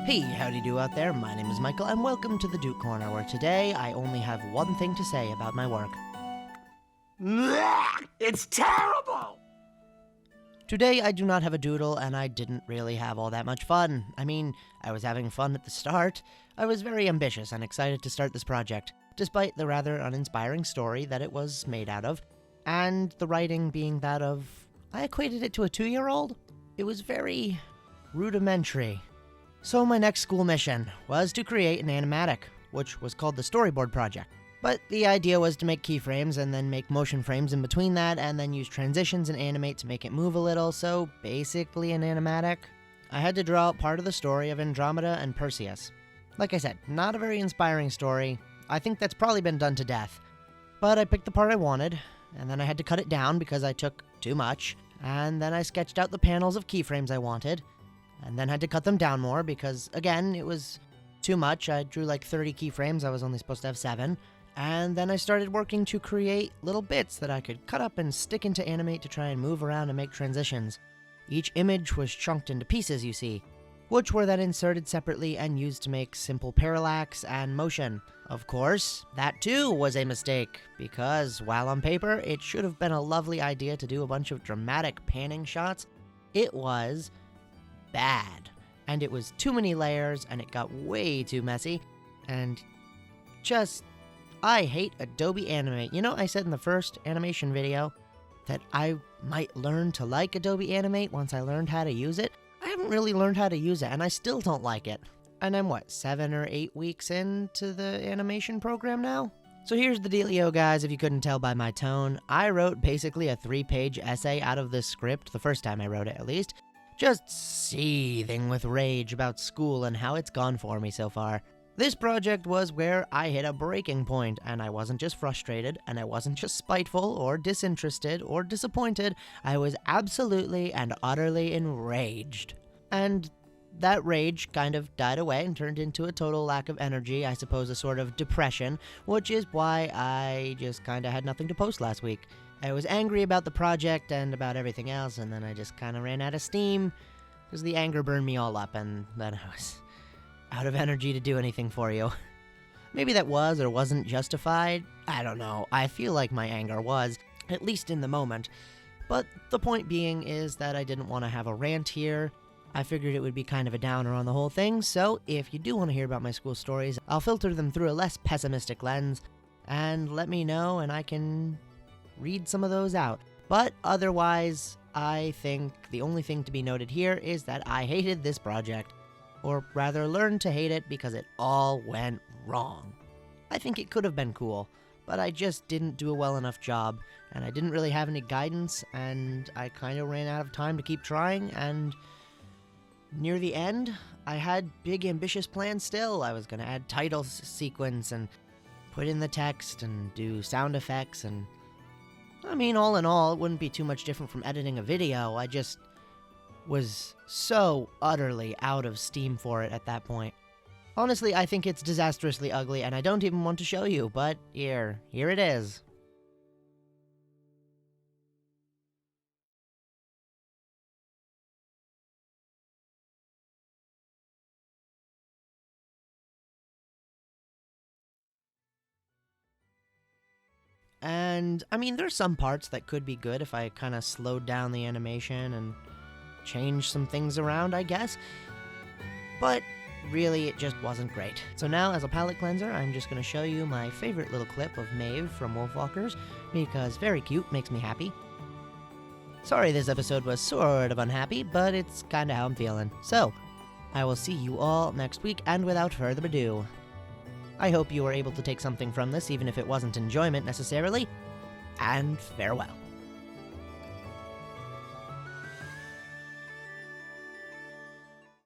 Hey, howdy do out there, my name is Michael, and welcome to the Duke Corner, where today I only have one thing to say about my work. It's terrible! Today I do not have a doodle, and I didn't really have all that much fun. I mean, I was having fun at the start. I was very ambitious and excited to start this project, despite the rather uninspiring story that it was made out of, and the writing being that of... I equated it to a 2-year-old? It was very rudimentary. So my next school mission was to create an animatic, which was called the Storyboard project. But the idea was to make keyframes and then make motion frames in between that and then use transitions and animate to make it move a little, so basically an animatic. I had to draw out part of the story of Andromeda and Perseus. Like I said, not a very inspiring story. I think that's probably been done to death. But I picked the part I wanted, and then I had to cut it down because I took too much, and then I sketched out the panels of keyframes I wanted, and then had to cut them down more because, again, it was too much. I drew like 30 keyframes, I was only supposed to have 7. And then I started working to create little bits that I could cut up and stick into Animate to try and move around and make transitions. Each image was chunked into pieces, you see, which were then inserted separately and used to make simple parallax and motion. Of course, that too was a mistake, because while on paper it should have been a lovely idea to do a bunch of dramatic panning shots, it was bad. And it was too many layers, and it got way too messy, and just... I hate Adobe Animate. You know, I said in the first animation video that I might learn to like Adobe Animate once I learned how to use it. I haven't really learned how to use it, and I still don't like it. And I'm, 7 or 8 weeks into the animation program now? So here's the dealio, guys, if you couldn't tell by my tone. I wrote basically a 3-page essay out of this script, the first time I wrote it at least, just seething with rage about school and how it's gone for me so far. This project was where I hit a breaking point, and I wasn't just frustrated, and I wasn't just spiteful, or disinterested, or disappointed. I was absolutely and utterly enraged. And that rage kind of died away and turned into a total lack of energy, I suppose a sort of depression, which is why I just kind of had nothing to post last week. I was angry about the project and about everything else, and then I just kind of ran out of steam, because the anger burned me all up, and then I was out of energy to do anything for you. Maybe that was or wasn't justified. I don't know. I feel like my anger was, at least in the moment. But the point being is that I didn't want to have a rant here. I figured it would be kind of a downer on the whole thing, so if you do want to hear about my school stories, I'll filter them through a less pessimistic lens, and let me know and I can read some of those out. But otherwise, I think the only thing to be noted here is that I hated this project. Or rather learned to hate it because it all went wrong. I think it could have been cool, but I just didn't do a well enough job, and I didn't really have any guidance, and I kind of ran out of time to keep trying, and near the end, I had big ambitious plans still. I was going to add title sequence and put in the text and do sound effects, and I mean, all in all, it wouldn't be too much different from editing a video. I just was so utterly out of steam for it at that point. Honestly, I think it's disastrously ugly, and I don't even want to show you, but here it is. And, I mean, there's some parts that could be good if I kind of slowed down the animation and change some things around, I guess. But really, it just wasn't great. So now, as a palette cleanser, I'm just going to show you my favorite little clip of Maeve from Wolfwalkers, because very cute, makes me happy. Sorry this episode was sort of unhappy, but it's kind of how I'm feeling. So, I will see you all next week, and without further ado, I hope you were able to take something from this, even if it wasn't enjoyment necessarily, and farewell.